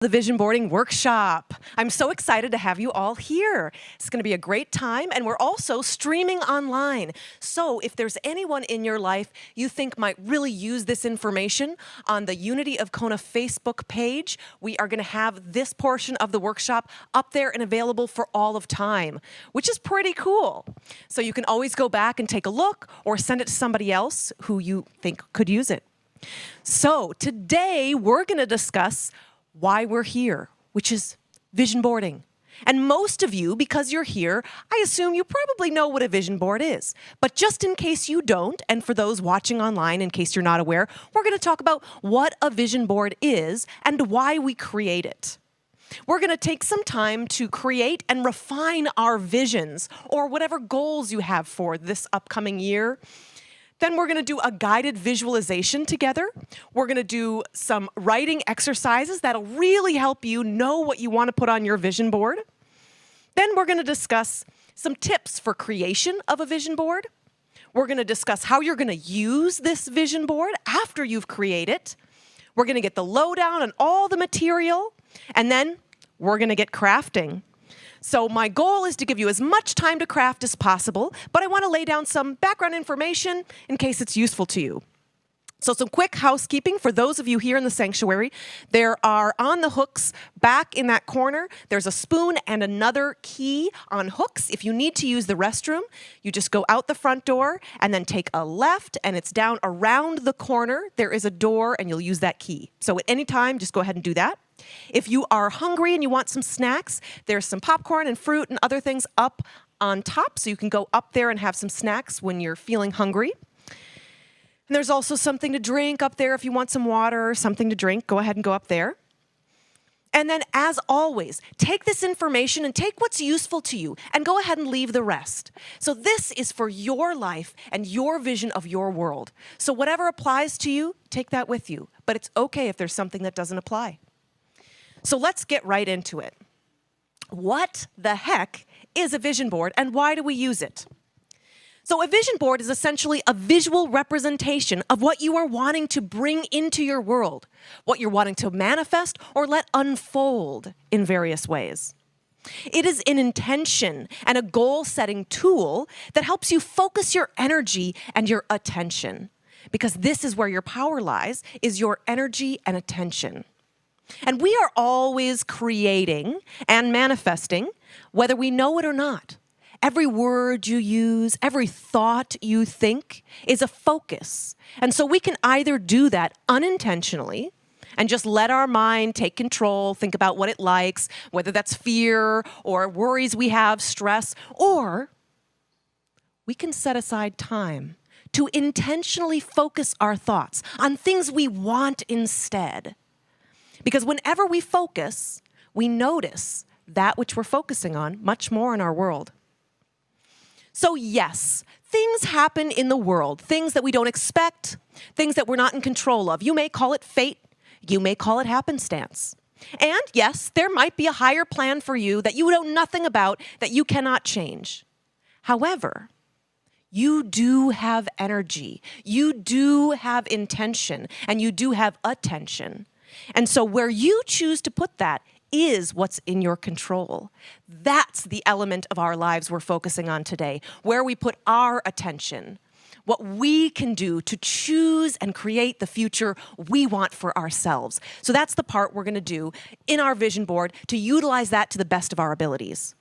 The Vision Boarding Workshop. I'm so excited to have you all here. It's going to be a great time, and we're also streaming online. So if there's anyone in your life you think might really use this information, on the Unity of Kona Facebook page, we are going to have this portion of the workshop up there and available for all of time, which is pretty cool. So you can always go back and take a look or send it to somebody else who you think could use it. So today we're going to discuss why we're here, which is vision boarding. And most of you, because you're here, I assume you probably know what a vision board is. But just in case you don't, and for those watching online, in case you're not aware, we're going to talk about what a vision board is and why we create it. We're going to take some time to create and refine our visions, or whatever goals you have for this upcoming year. Then we're going to do a guided visualization together. We're going to do some writing exercises that'll really help you know what you want to put on your vision board. Then we're going to discuss some tips for creation of a vision board. We're going to discuss how you're going to use this vision board after you've created it. We're going to get the lowdown on all the material, and then we're going to get crafting. So my goal is to give you as much time to craft as possible, but I want to lay down some background information in case it's useful to you. So some quick housekeeping for those of you here in the sanctuary. There are on the hooks back in that corner, there's a spoon and another key on hooks. If you need to use the restroom, you just go out the front door and then take a left, and it's down around the corner. There is a door and you'll use that key. So at any time, just go ahead and do that. If you are hungry and you want some snacks, there's some popcorn and fruit and other things up on top, so you can go up there and have some snacks when you're feeling hungry. And there's also something to drink up there if you want some water or something to drink. Go ahead and go up there. And then, as always, take this information and take what's useful to you and go ahead and leave the rest. So this is for your life and your vision of your world. So whatever applies to you, take that with you. But it's okay if there's something that doesn't apply. So let's get right into it. What the heck is a vision board, and why do we use it? So a vision board is essentially a visual representation of what you are wanting to bring into your world, what you're wanting to manifest or let unfold in various ways. It is an intention and a goal-setting tool that helps you focus your energy and your attention, because this is where your power lies, is your energy and attention. And we are always creating and manifesting, whether we know it or not. Every word you use, every thought you think is a focus. And so we can either do that unintentionally and just let our mind take control, think about what it likes, whether that's fear or worries we have, stress, or we can set aside time to intentionally focus our thoughts on things we want instead. Because whenever we focus, we notice that which we're focusing on much more in our world. So yes, things happen in the world, things that we don't expect, things that we're not in control of. You may call it fate, you may call it happenstance. And yes, there might be a higher plan for you that you know nothing about, that you cannot change. However, you do have energy, you do have intention, and you do have attention. And so where you choose to put that is what's in your control. That's the element of our lives we're focusing on today, where we put our attention, what we can do to choose and create the future we want for ourselves. So that's the part we're going to do in our vision board to utilize that to the best of our abilities.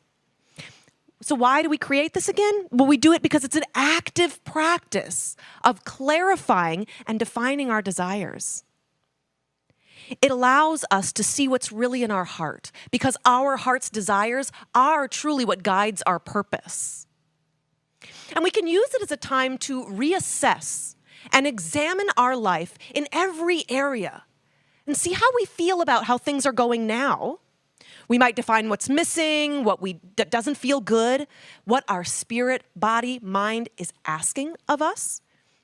So why do we create this again? Well, we do it because it's an active practice of clarifying and defining our desires. It allows us to see what's really in our heart, because our heart's desires are truly what guides our purpose. And we can use it as a time to reassess and examine our life in every area and see how we feel about how things are going now. We might define what's missing, what doesn't feel good, what our spirit, body, mind is asking of us,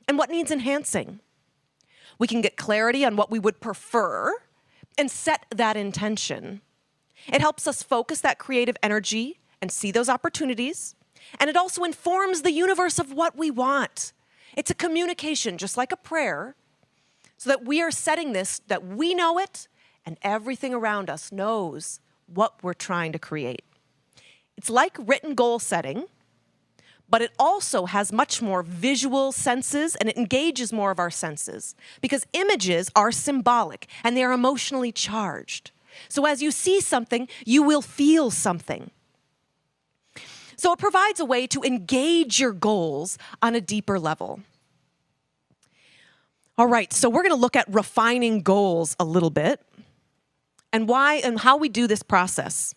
and what needs enhancing. We can get clarity on what we would prefer and set that intention. It helps us focus that creative energy and see those opportunities. And it also informs the universe of what we want. It's a communication, just like a prayer, so that we are setting this, that we know it and everything around us knows what we're trying to create. It's like written goal setting, but it also has much more visual senses and it engages more of our senses because images are symbolic and they are emotionally charged. So as you see something, you will feel something. So it provides a way to engage your goals on a deeper level. All right, so we're going to look at refining goals a little bit and why and how we do this process.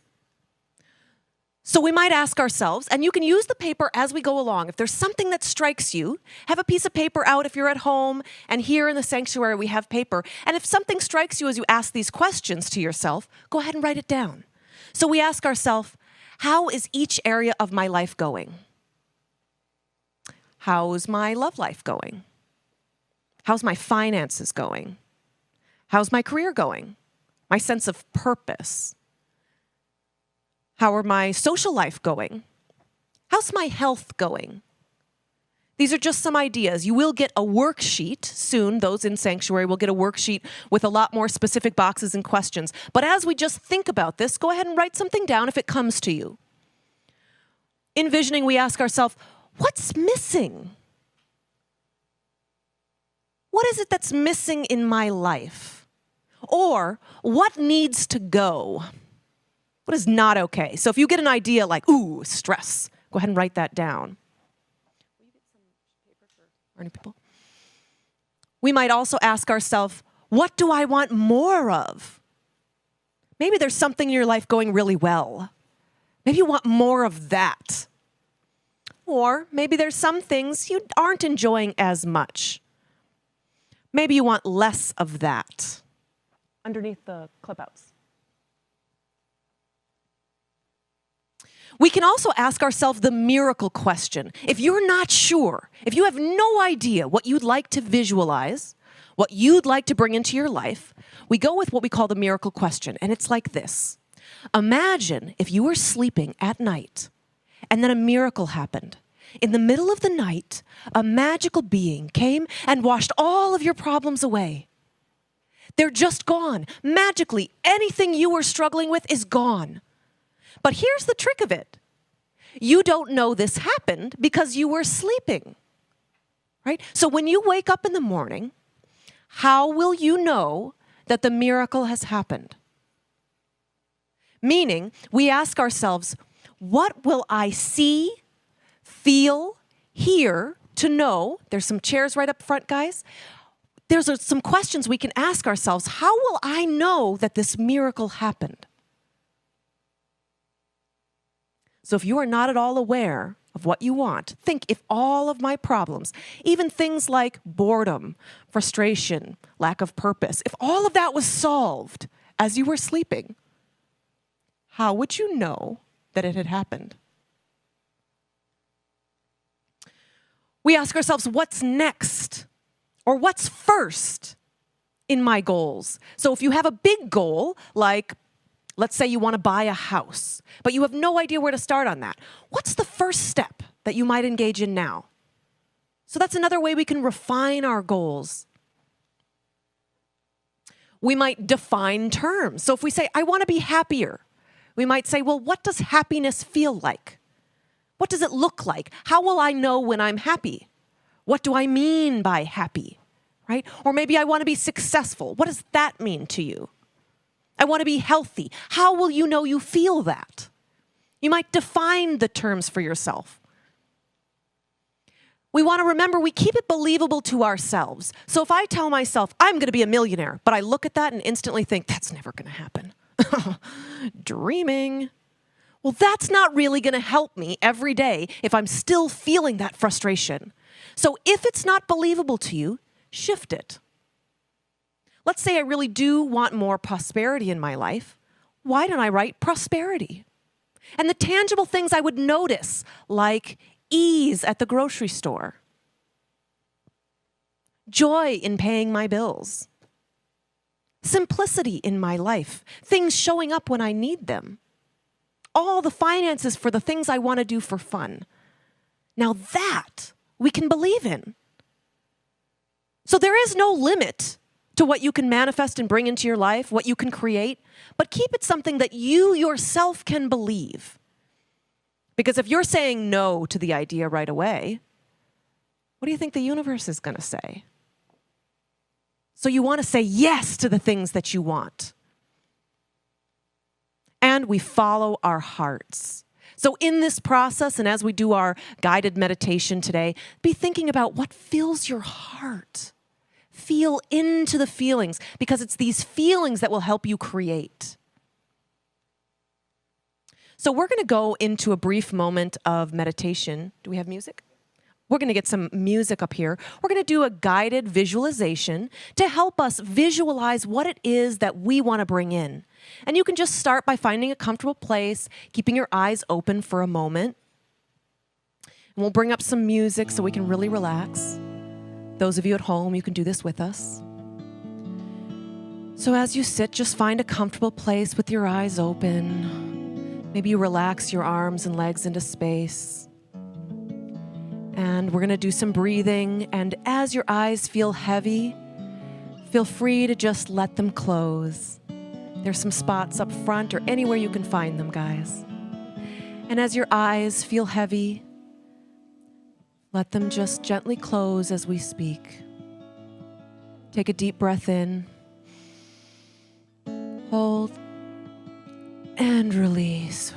So we might ask ourselves, and you can use the paper as we go along. If there's something that strikes you, have a piece of paper out if you're at home, and here in the sanctuary we have paper. And if something strikes you as you ask these questions to yourself, go ahead and write it down. So we ask ourselves, how is each area of my life going? How's my love life going? How's my finances going? How's my career going? My sense of purpose? How are my social life going? How's my health going? These are just some ideas. You will get a worksheet soon. Those in Sanctuary will get a worksheet with a lot more specific boxes and questions. But as we just think about this, go ahead and write something down if it comes to you. In visioning, we ask ourselves, what's missing? What is it that's missing in my life? Or what needs to go? What is not okay? So if you get an idea like, ooh, stress, go ahead and write that down. Will you get some paper for any people? We might also ask ourselves, what do I want more of? Maybe there's something in your life going really well. Maybe you want more of that. Or maybe there's some things you aren't enjoying as much. Maybe you want less of that. Underneath the clip-outs. We can also ask ourselves the miracle question. If you're not sure, if you have no idea what you'd like to visualize, what you'd like to bring into your life, we go with what we call the miracle question. And it's like this. Imagine if you were sleeping at night and then a miracle happened. In the middle of the night, a magical being came and washed all of your problems away. They're just gone. Magically, anything you were struggling with is gone. But here's the trick of it. You don't know this happened because you were sleeping, right? So when you wake up in the morning, how will you know that the miracle has happened? Meaning, we ask ourselves, what will I see, feel, hear to know? There's some chairs right up front, guys. There's some questions we can ask ourselves. How will I know that this miracle happened? So if you are not at all aware of what you want, think if all of my problems, even things like boredom, frustration, lack of purpose, if all of that was solved as you were sleeping, how would you know that it had happened? We ask ourselves, what's next? Or what's first in my goals? So if you have a big goal, like let's say you want to buy a house, but you have no idea where to start on that. What's the first step that you might engage in now? So that's another way we can refine our goals. We might define terms. So if we say, I want to be happier, we might say, well, what does happiness feel like? What does it look like? How will I know when I'm happy? What do I mean by happy, right? Or maybe I want to be successful. What does that mean to you? I want to be healthy. How will you know you feel that? You might define the terms for yourself. We want to remember we keep it believable to ourselves. So if I tell myself, I'm going to be a millionaire, but I look at that and instantly think, that's never going to happen. Dreaming. Well, that's not really going to help me every day if I'm still feeling that frustration. So if it's not believable to you, shift it. Let's say I really do want more prosperity in my life. Why don't I write prosperity? And the tangible things I would notice, like ease at the grocery store, joy in paying my bills, simplicity in my life, things showing up when I need them, all the finances for the things I want to do for fun. Now that we can believe in. So there is no limit to what you can manifest and bring into your life, what you can create, but keep it something that you yourself can believe. Because if you're saying no to the idea right away, what do you think the universe is going to say? So you want to say yes to the things that you want. And we follow our hearts. So in this process, and as we do our guided meditation today, be thinking about what fills your heart. Feel into the feelings, because it's these feelings that will help you create. So we're going to go into a brief moment of meditation. Do we have music? We're going to get some music up here. We're going to do a guided visualization to help us visualize what it is that we want to bring in. And you can just start by finding a comfortable place, keeping your eyes open for a moment. And we'll bring up some music so we can really relax. Those of you at home, you can do this with us. So as you sit, just find a comfortable place with your eyes open. Maybe you relax your arms and legs into space. And we're going to do some breathing. And as your eyes feel heavy, feel free to just let them close. There's some spots up front or anywhere you can find them, guys. And as your eyes feel heavy, let them just gently close as we speak. Take a deep breath in. Hold. And release.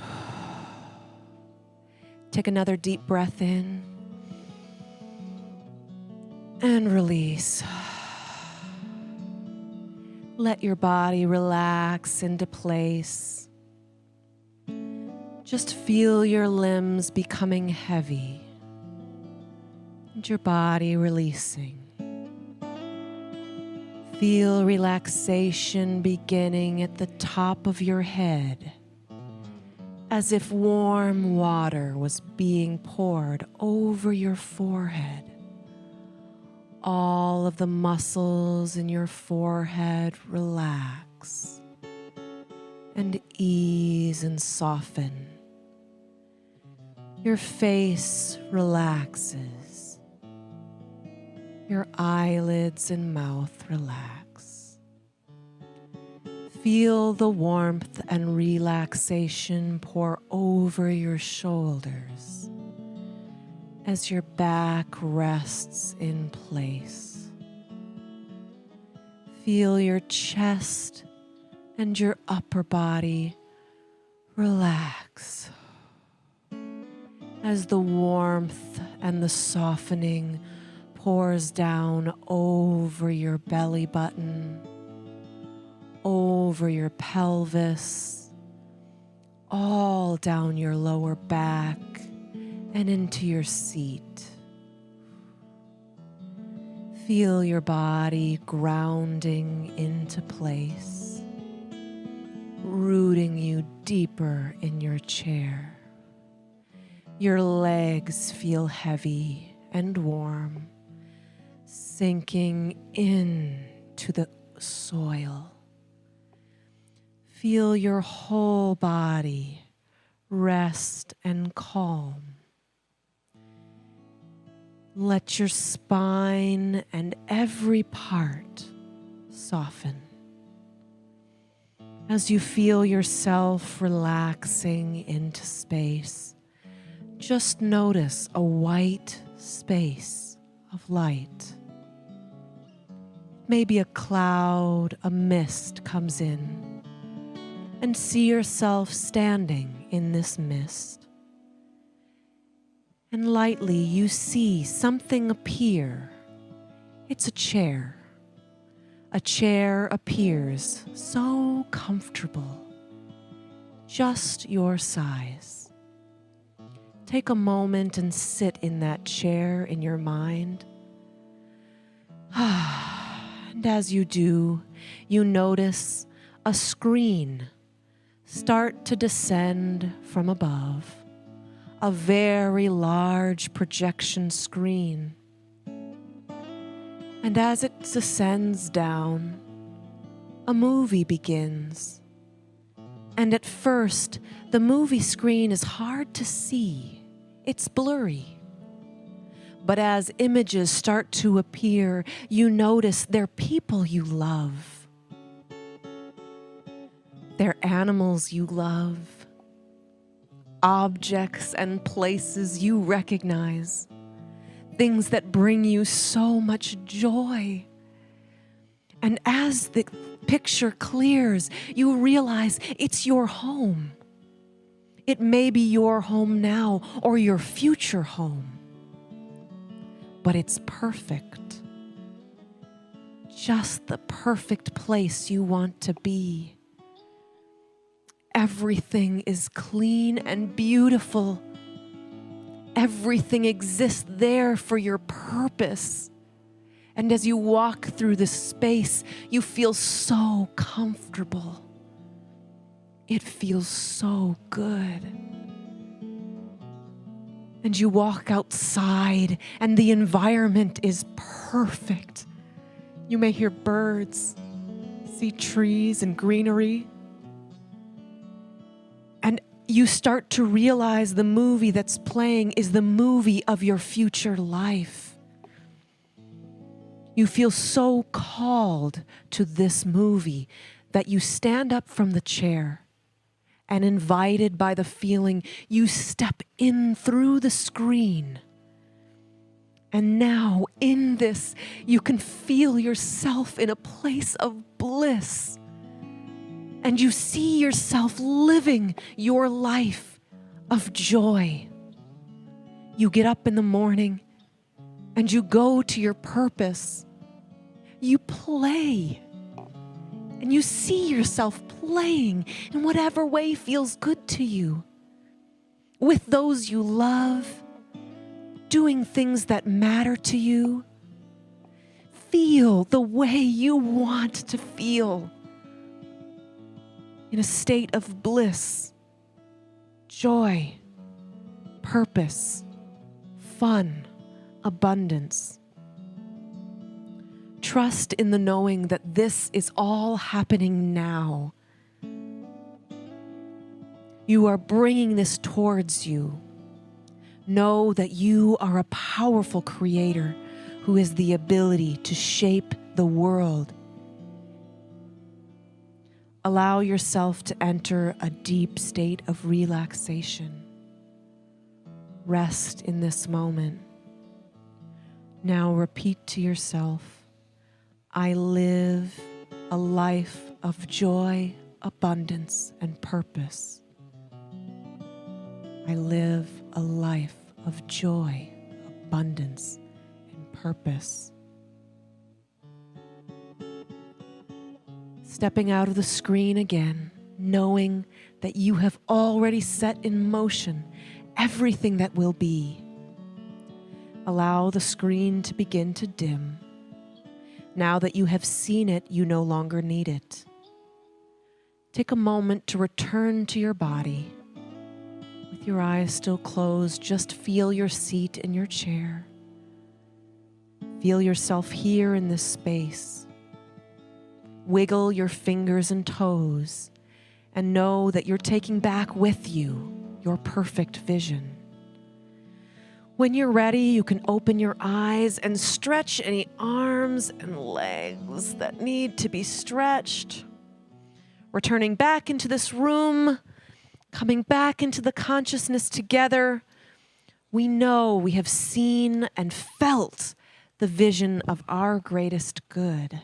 Take another deep breath in. And release. Let your body relax into place. Just feel your limbs becoming heavy and your body releasing. Feel relaxation beginning at the top of your head, as if warm water was being poured over your forehead. All of the muscles in your forehead relax and ease and soften. Your face relaxes. Your eyelids and mouth relax. Feel the warmth and relaxation pour over your shoulders as your back rests in place. Feel your chest and your upper body relax as the warmth and the softening pours down over your belly button, over your pelvis, all down your lower back, and into your seat. Feel your body grounding into place, rooting you deeper in your chair. Your legs feel heavy and warm, sinking into the soil. Feel your whole body rest and calm. Let your spine and every part soften. As you feel yourself relaxing into space, just notice a white space of light. Maybe a cloud, a mist comes in, and see yourself standing in this mist. And lightly you see something appear. It's a chair. A chair appears so comfortable, just your size. Take a moment and sit in that chair in your mind. And as you do, you notice a screen start to descend from above. A very large projection screen. And as it descends down, a movie begins. And at first, the movie screen is hard to see. It's blurry. But as images start to appear, you notice they're people you love. They're animals you love. Objects and places you recognize. Things that bring you so much joy. And as the picture clears, you realize it's your home. It may be your home now or your future home. But it's perfect. Just the perfect place you want to be. Everything is clean and beautiful. Everything exists there for your purpose. And as you walk through this space, you feel so comfortable. It feels so good. And you walk outside, and the environment is perfect. You may hear birds, see trees and greenery. And you start to realize the movie that's playing is the movie of your future life. You feel so called to this movie that you stand up from the chair. And invited by the feeling, you step in through the screen. And now in this, you can feel yourself in a place of bliss. And you see yourself living your life of joy. You get up in the morning and you go to your purpose. You play. And you see yourself playing in whatever way feels good to you. With those you love, doing things that matter to you. Feel the way you want to feel. In a state of bliss, joy, purpose, fun, abundance. Trust in the knowing that this is all happening now. You are bringing this towards you. Know that you are a powerful creator who has the ability to shape the world. Allow yourself to enter a deep state of relaxation. Rest in this moment. Now repeat to yourself, I live a life of joy, abundance, and purpose. I live a life of joy, abundance, and purpose. Stepping out of the screen again, knowing that you have already set in motion everything that will be. Allow the screen to begin to dim. Now that you have seen it, you no longer need it. Take a moment to return to your body. With your eyes still closed, just feel your seat in your chair. Feel yourself here in this space. Wiggle your fingers and toes and know that you're taking back with you your perfect vision. When you're ready, you can open your eyes and stretch any arms and legs that need to be stretched. Returning back into this room, coming back into the consciousness together, we know we have seen and felt the vision of our greatest good.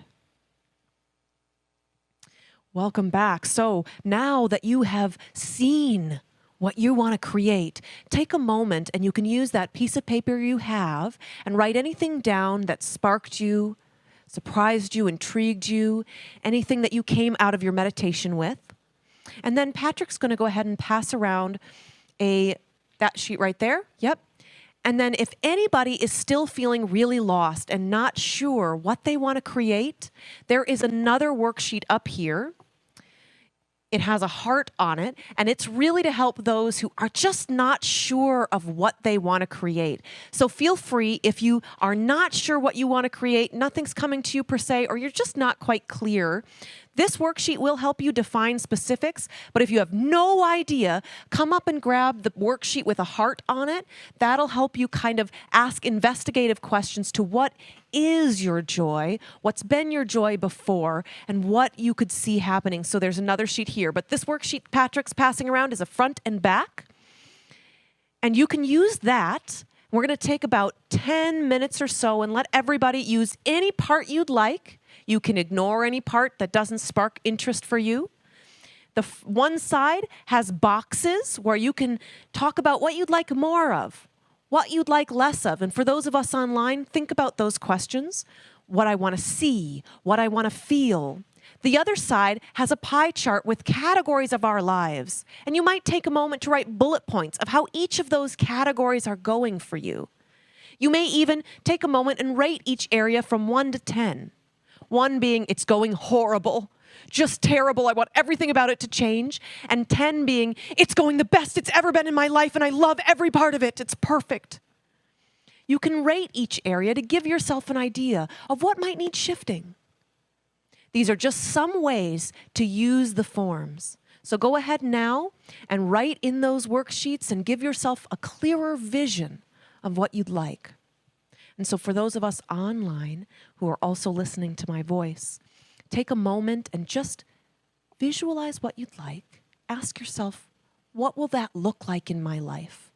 Welcome back. So now that you have seen what you want to create, take a moment and you can use that piece of paper you have and write anything down that sparked you, surprised you, intrigued you, anything that you came out of your meditation with. And then Patrick's going to go ahead and pass around that sheet right there. Yep. And then if anybody is still feeling really lost and not sure what they want to create, there is another worksheet up here. It has a heart on it, and it's really to help those who are just not sure of what they want to create. So feel free, if you are not sure what you want to create, nothing's coming to you per se, or you're just not quite clear, This worksheet will help you define specifics, but if you have no idea, come up and grab the worksheet with a heart on it. That'll help you kind of ask investigative questions to what is your joy, what's been your joy before, and what you could see happening. So there's another sheet here, but this worksheet Patrick's passing around is a front and back, and you can use that. We're going to take about 10 minutes or so and let everybody use any part you'd like. You can ignore any part that doesn't spark interest for you. The one side has boxes where you can talk about what you'd like more of, what you'd like less of. And for those of us online, think about those questions. What I want to see, what I want to feel. The other side has a pie chart with categories of our lives. And you might take a moment to write bullet points of how each of those categories are going for you. You may even take a moment and rate each area from 1 to 10. 1 being, it's going horrible, just terrible, I want everything about it to change. And 10 being, it's going the best it's ever been in my life and I love every part of it, it's perfect. You can rate each area to give yourself an idea of what might need shifting. These are just some ways to use the forms. So go ahead now and write in those worksheets and give yourself a clearer vision of what you'd like. And so for those of us online who are also listening to my voice, take a moment and just visualize what you'd like. Ask yourself, what will that look like in my life?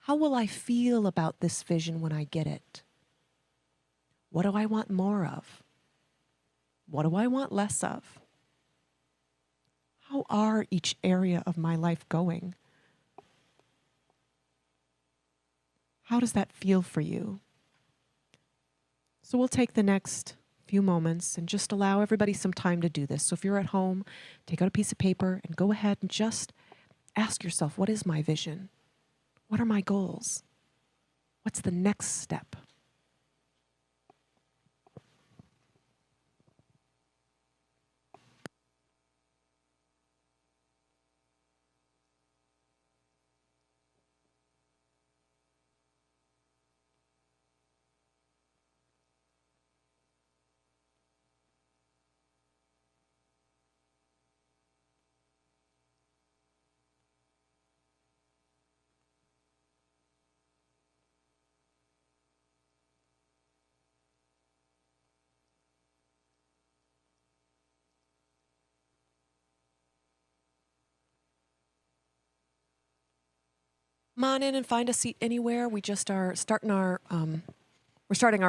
How will I feel about this vision when I get it? What do I want more of? What do I want less of? How are each area of my life going? How does that feel for you? So we'll take the next few moments and just allow everybody some time to do this. So if you're at home, take out a piece of paper and go ahead and just ask yourself, what is my vision? What are my goals? What's the next step? Come on in and find a seat anywhere. We just are starting our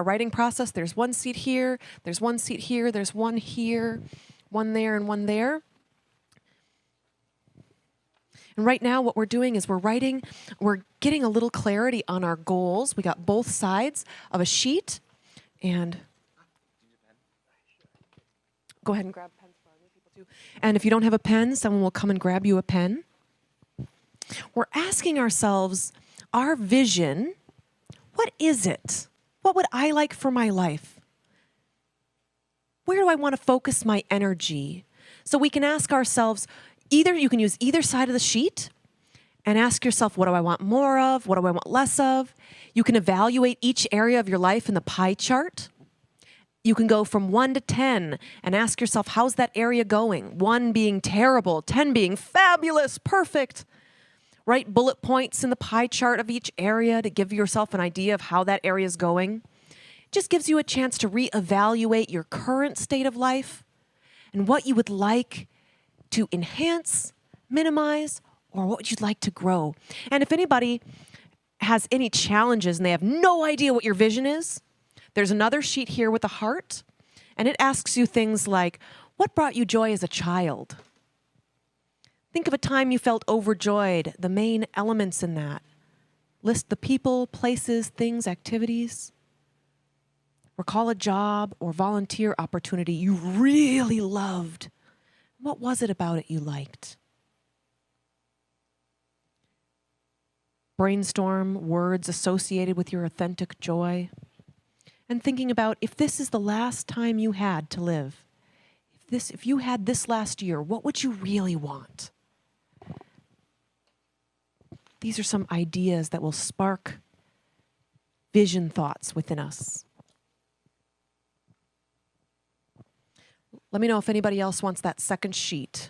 writing process. There's one seat here, there's one seat here, there's one here, one there, and one there. And right now what we're doing is we're getting a little clarity on our goals. We got both sides of a sheet. And go ahead and grab pens for other people too. And if you don't have a pen, someone will come and grab you a pen. We're asking ourselves, our vision, what is it? What would I like for my life? Where do I want to focus my energy? So we can ask ourselves, you can use either side of the sheet and ask yourself, what do I want more of? What do I want less of? You can evaluate each area of your life in the pie chart. You can go from 1 to 10 and ask yourself, how's that area going? 1 being terrible, 10 being fabulous, perfect. Write bullet points in the pie chart of each area to give yourself an idea of how that area is going. It just gives you a chance to reevaluate your current state of life and what you would like to enhance, minimize, or what you'd like to grow. And if anybody has any challenges and they have no idea what your vision is, there's another sheet here with a heart, and it asks you things like, what brought you joy as a child? Think of a time you felt overjoyed, the main elements in that. List the people, places, things, activities. Recall a job or volunteer opportunity you really loved. What was it about it you liked? Brainstorm words associated with your authentic joy. And thinking about, if this is the last time you had to live, if you had this last year, what would you really want? These are some ideas that will spark vision thoughts within us. Let me know if anybody else wants that second sheet.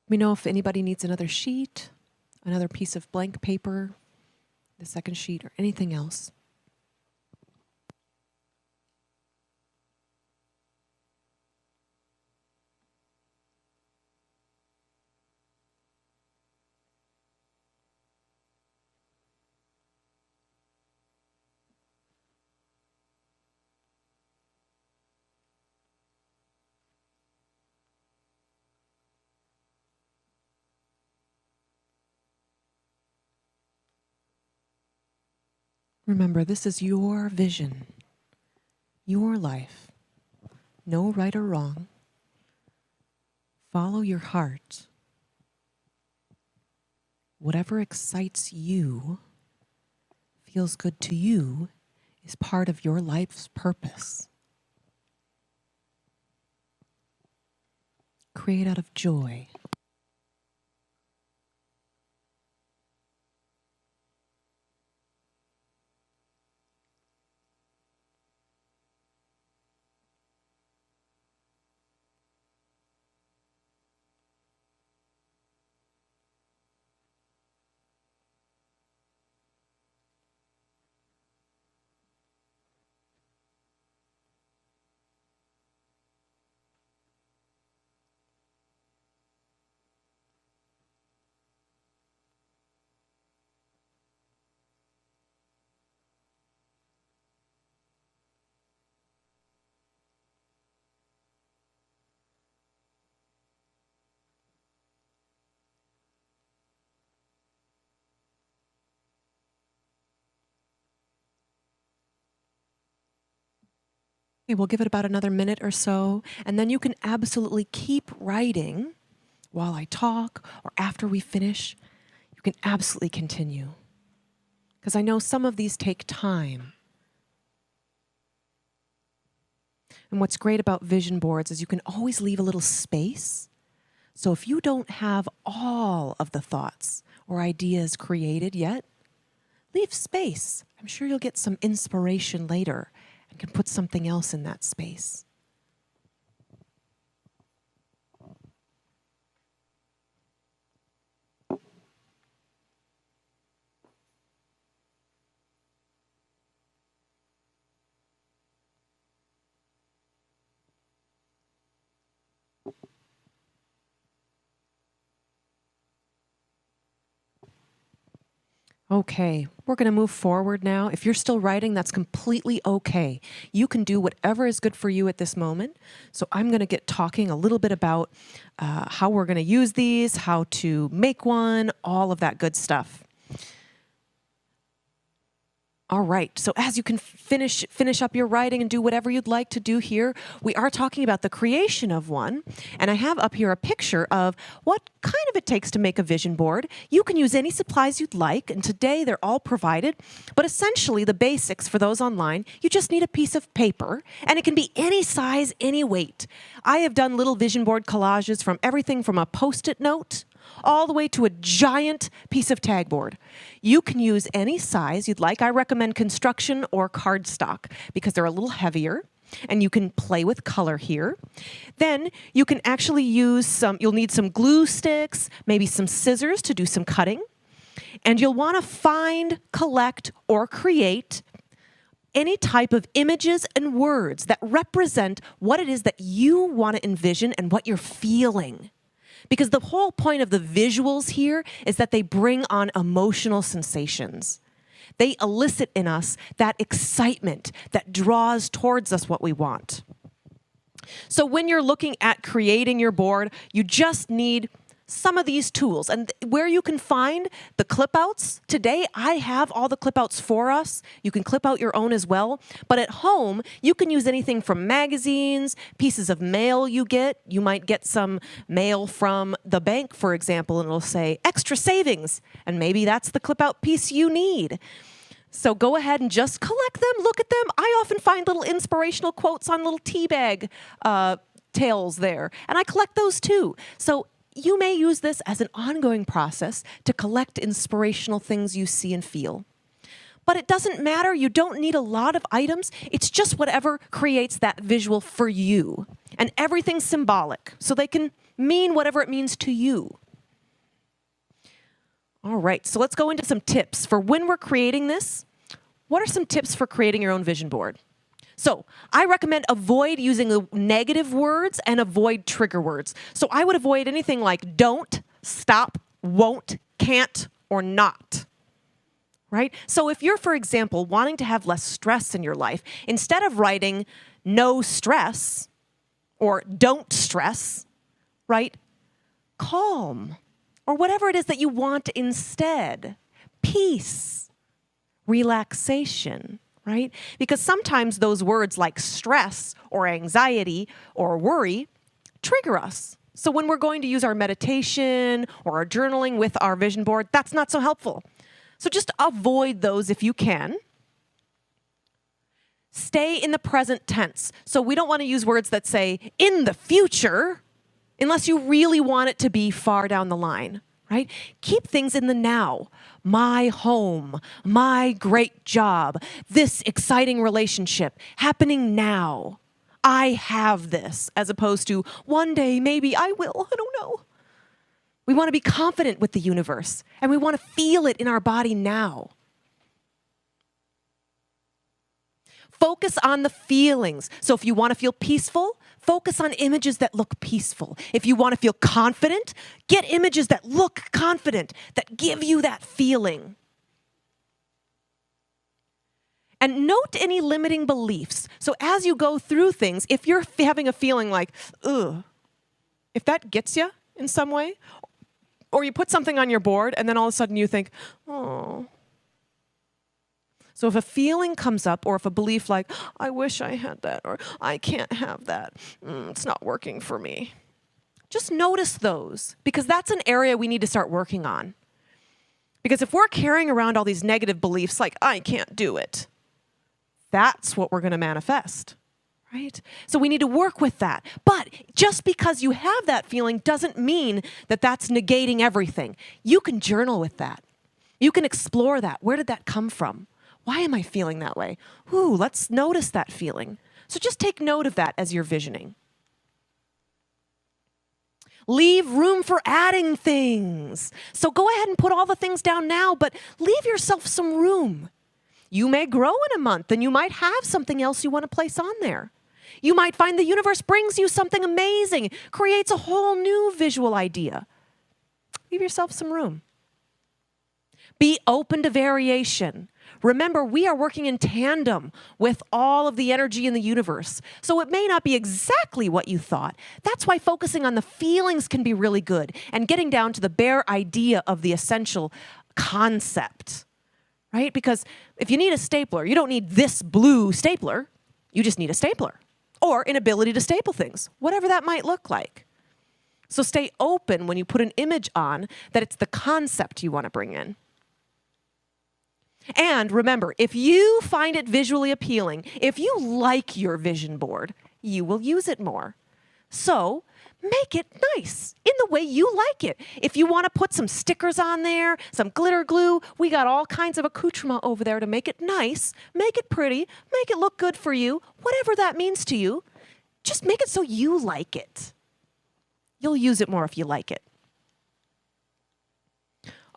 Let me know if anybody needs another sheet, another piece of blank paper, the second sheet, or anything else. Remember, this is your vision, your life. No right or wrong. Follow your heart. Whatever excites you, feels good to you, is part of your life's purpose. Create out of joy. Okay, we'll give it about another minute or so, and then you can absolutely keep writing while I talk or after we finish. You can absolutely continue, because I know some of these take time. And what's great about vision boards is you can always leave a little space. So if you don't have all of the thoughts or ideas created yet, leave space. I'm sure you'll get some inspiration later and can put something else in that space. Okay, we're going to move forward now. If you're still writing, that's completely okay. You can do whatever is good for you at this moment. So I'm going to get talking a little bit about how we're going to use these, how to make one, all of that good stuff. All right, so as you can finish up your writing and do whatever you'd like to do here, we are talking about the creation of one. And I have up here a picture of what kind of it takes to make a vision board. You can use any supplies you'd like, and today they're all provided. But essentially, the basics for those online, you just need a piece of paper, and it can be any size, any weight. I have done little vision board collages from everything from a Post-it note all the way to a giant piece of tag board. You can use any size you'd like. I recommend construction or cardstock because they're a little heavier, and you can play with color here. Then you can actually use you'll need some glue sticks, maybe some scissors to do some cutting. And you'll want to find, collect, or create any type of images and words that represent what it is that you want to envision and what you're feeling. Because the whole point of the visuals here is that they bring on emotional sensations. They elicit in us that excitement that draws towards us what we want. So when you're looking at creating your board, you just need some of these tools. And where you can find the clip outs, today I have all the clip outs for us. You can clip out your own as well. But at home, you can use anything from magazines, pieces of mail you get. You might get some mail from the bank, for example, and it'll say extra savings. And maybe that's the clip out piece you need. So go ahead and just collect them, look at them. I often find little inspirational quotes on little tea bag tails there. And I collect those too. So you may use this as an ongoing process to collect inspirational things you see and feel. But it doesn't matter. You don't need a lot of items. It's just whatever creates that visual for you. And everything's symbolic, so they can mean whatever it means to you. All right, so let's go into some tips for when we're creating this. What are some tips for creating your own vision board? So I recommend avoid using negative words and avoid trigger words. So I would avoid anything like don't, stop, won't, can't, or not. Right? So if you're, for example, wanting to have less stress in your life, instead of writing no stress or don't stress, right? Calm, or whatever it is that you want instead. Peace, relaxation. Right? Because sometimes those words like stress or anxiety or worry trigger us. So when we're going to use our meditation or our journaling with our vision board, that's not so helpful. So just avoid those if you can. Stay in the present tense. So we don't want to use words that say in the future unless you really want it to be far down the line. Right? Keep things in the now. My home, my great job, this exciting relationship happening now. I have this, as opposed to one day, maybe I will, I don't know. We want to be confident with the universe, and we want to feel it in our body now. Focus on the feelings. So if you want to feel peaceful, focus on images that look peaceful. If you want to feel confident, get images that look confident, that give you that feeling. And note any limiting beliefs. So as you go through things, if you're having a feeling like, ugh, if that gets you in some way, or you put something on your board and then all of a sudden you think, oh. So if a feeling comes up, or if a belief like, I wish I had that, or I can't have that, it's not working for me. Just notice those, because that's an area we need to start working on. Because if we're carrying around all these negative beliefs like, I can't do it, that's what we're going to manifest, right? So we need to work with that. But just because you have that feeling doesn't mean that that's negating everything. You can journal with that. You can explore that. Where did that come from? Why am I feeling that way? Ooh, let's notice that feeling. So just take note of that as you're visioning. Leave room for adding things. So go ahead and put all the things down now, but leave yourself some room. You may grow in a month and you might have something else you want to place on there. You might find the universe brings you something amazing, creates a whole new visual idea. Leave yourself some room. Be open to variation. Remember, we are working in tandem with all of the energy in the universe. So it may not be exactly what you thought. That's why focusing on the feelings can be really good, and getting down to the bare idea of the essential concept, right? Because if you need a stapler, you don't need this blue stapler. You just need a stapler or an ability to staple things, whatever that might look like. So stay open when you put an image on that it's the concept you want to bring in. And remember, if you find it visually appealing, if you like your vision board, you will use it more. So make it nice in the way you like it. If you want to put some stickers on there, some glitter glue, we got all kinds of accoutrement over there to make it nice, make it pretty, make it look good for you, whatever that means to you. Just make it so you like it. You'll use it more if you like it.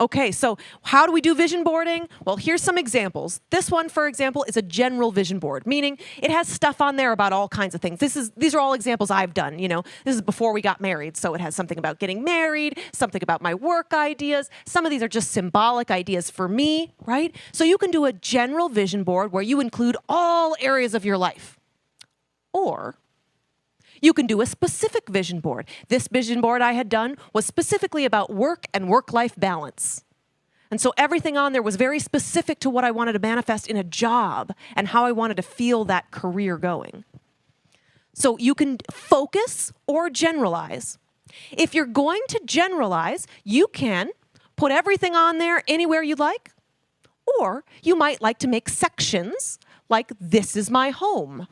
Okay, so how do we do vision boarding? Well, here's some examples. This one, for example, is a general vision board, meaning it has stuff on there about all kinds of things. These are all examples I've done, This is before we got married, so it has something about getting married, something about my work ideas. Some of these are just symbolic ideas for me, right? So you can do a general vision board where you include all areas of your life. Or you can do a specific vision board. This vision board I had done was specifically about work and work-life balance. And so everything on there was very specific to what I wanted to manifest in a job and how I wanted to feel that career going. So you can focus or generalize. If you're going to generalize, you can put everything on there anywhere you'd like, or you might like to make sections like this is my home,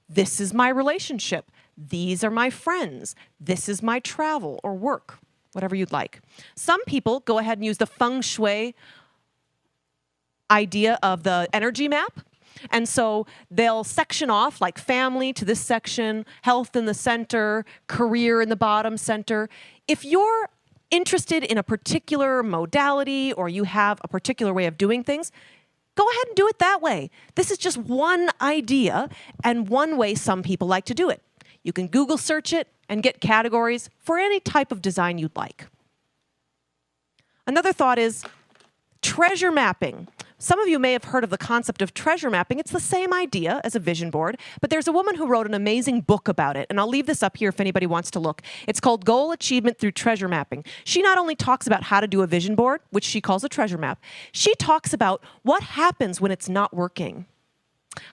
this is my relationship, these are my friends, this is my travel or work, whatever you'd like. Some people go ahead and use the feng shui idea of the energy map. And so they'll section off like family to this section, health in the center, career in the bottom center. If you're interested in a particular modality or you have a particular way of doing things, go ahead and do it that way. This is just one idea and one way some people like to do it. You can Google search it and get categories for any type of design you'd like. Another thought is treasure mapping. Some of you may have heard of the concept of treasure mapping. It's the same idea as a vision board, but there's a woman who wrote an amazing book about it, and I'll leave this up here if anybody wants to look. It's called Goal Achievement Through Treasure Mapping. She not only talks about how to do a vision board, which she calls a treasure map, she talks about what happens when it's not working.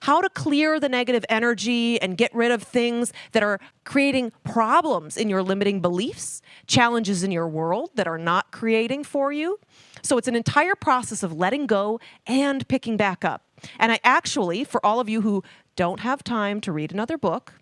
How to clear the negative energy and get rid of things that are creating problems in your limiting beliefs, challenges in your world that are not creating for you. So it's an entire process of letting go and picking back up. And I actually, for all of you who don't have time to read another book,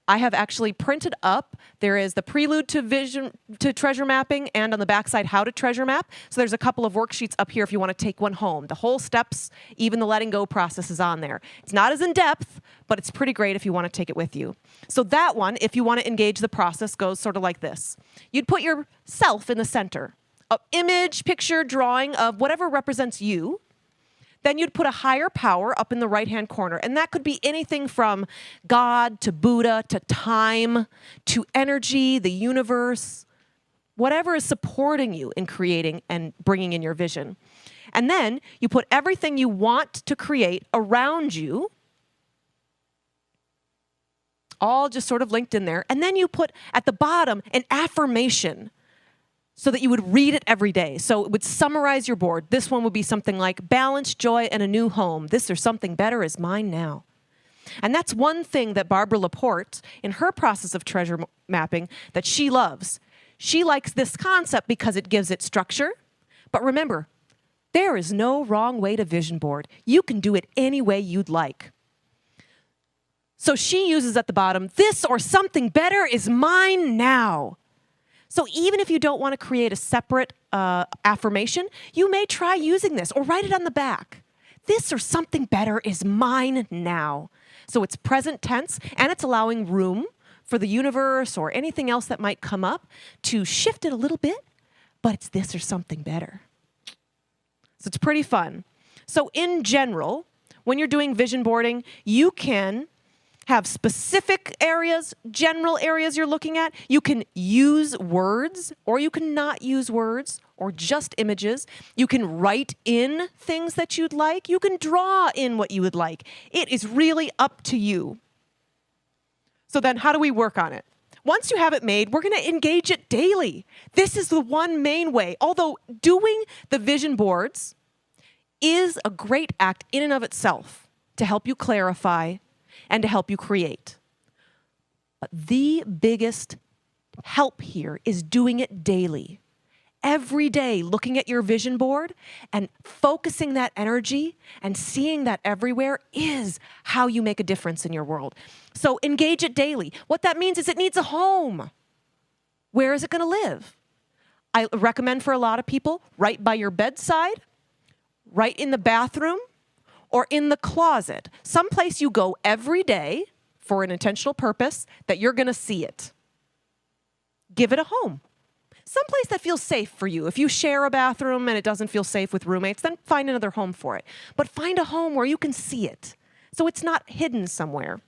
I have actually printed up, there is the prelude to treasure mapping, and on the backside, how to treasure map. So there's a couple of worksheets up here if you want to take one home. The whole steps, even the letting go process is on there. It's not as in-depth, but it's pretty great if you want to take it with you. So that one, if you want to engage the process, goes sort of like this. You'd put yourself in the center. An image, picture, drawing of whatever represents you. Then you'd put a higher power up in the right-hand corner. And that could be anything from God to Buddha to time to energy, the universe, whatever is supporting you in creating and bringing in your vision. And then you put everything you want to create around you, all just sort of linked in there. And then you put at the bottom an affirmation, so that you would read it every day. So it would summarize your board. This one would be something like balance, joy, and a new home. This or something better is mine now. And that's one thing that Barbara Laporte, in her process of treasure mapping, that she loves. She likes this concept because it gives it structure. But remember, there is no wrong way to vision board. You can do it any way you'd like. So she uses at the bottom, this or something better is mine now. So even if you don't want to create a separate affirmation, you may try using this or write it on the back. This or something better is mine now. So it's present tense and it's allowing room for the universe or anything else that might come up to shift it a little bit, but it's this or something better. So it's pretty fun. So in general, when you're doing vision boarding, you can have specific areas, general areas you're looking at. You can use words, or you can not use words, or just images. You can write in things that you'd like. You can draw in what you would like. It is really up to you. So then how do we work on it? Once you have it made, we're going to engage it daily. This is the one main way. Although doing the vision boards is a great act in and of itself to help you clarify and to help you create. But the biggest help here is doing it daily. Every day, looking at your vision board and focusing that energy and seeing that everywhere is how you make a difference in your world. So engage it daily. What that means is it needs a home. Where is it going to live? I recommend for a lot of people, right by your bedside, right in the bathroom, or in the closet, someplace you go every day for an intentional purpose that you're going to see it. Give it a home. someplace that feels safe for you. If you share a bathroom and it doesn't feel safe with roommates, then find another home for it. But find a home where you can see it, so it's not hidden somewhere.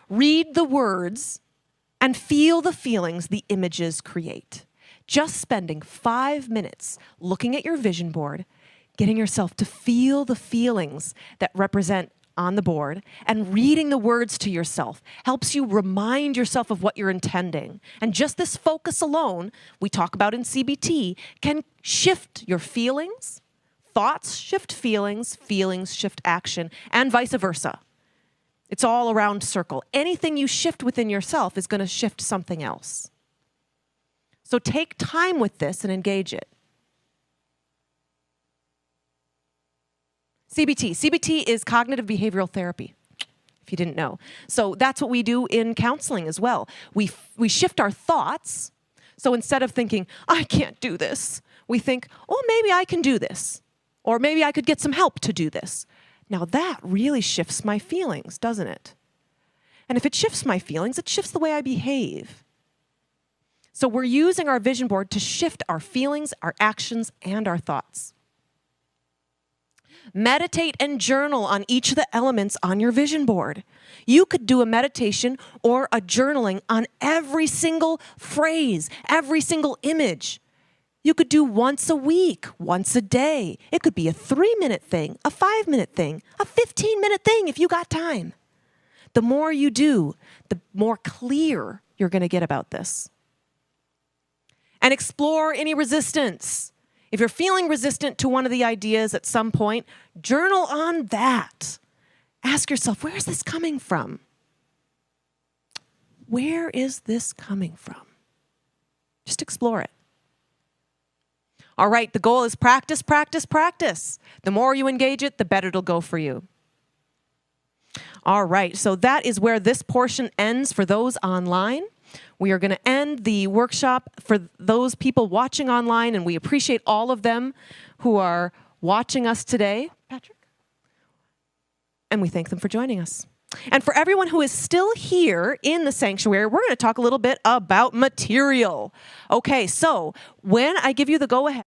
Read the words and feel the feelings the images create. Just spending 5 minutes looking at your vision board, getting yourself to feel the feelings that represent on the board, and reading the words to yourself helps you remind yourself of what you're intending. And just this focus alone, we talk about in CBT, can shift your feelings. Thoughts shift feelings, feelings shift action, and vice versa. It's all a round circle. Anything you shift within yourself is going to shift something else. So take time with this and engage it. CBT. CBT is cognitive behavioral therapy, if you didn't know. So that's what we do in counseling as well. We shift our thoughts. So instead of thinking, I can't do this, we think, oh, maybe I can do this. Or maybe I could get some help to do this. Now that really shifts my feelings, doesn't it? And if it shifts my feelings, it shifts the way I behave. So we're using our vision board to shift our feelings, our actions, and our thoughts. Meditate and journal on each of the elements on your vision board. You could do a meditation or a journaling on every single phrase, every single image. You could do once a week, once a day. It could be a 3-minute thing, a 5-minute thing, a 15-minute thing if you got time. The more you do, the more clear you're going to get about this. And explore any resistance. If you're feeling resistant to one of the ideas at some point, journal on that. Ask yourself, where is this coming from? Where is this coming from? Just explore it. All right, the goal is practice, practice, practice. The more you engage it, the better it'll go for you. All right, so that is where this portion ends for those online. We are going to end the workshop for those people watching online, and we appreciate all of them who are watching us today, Patrick. And we thank them for joining us. And for everyone who is still here in the sanctuary, we're going to talk a little bit about material. Okay, so when I give you the go-ahead,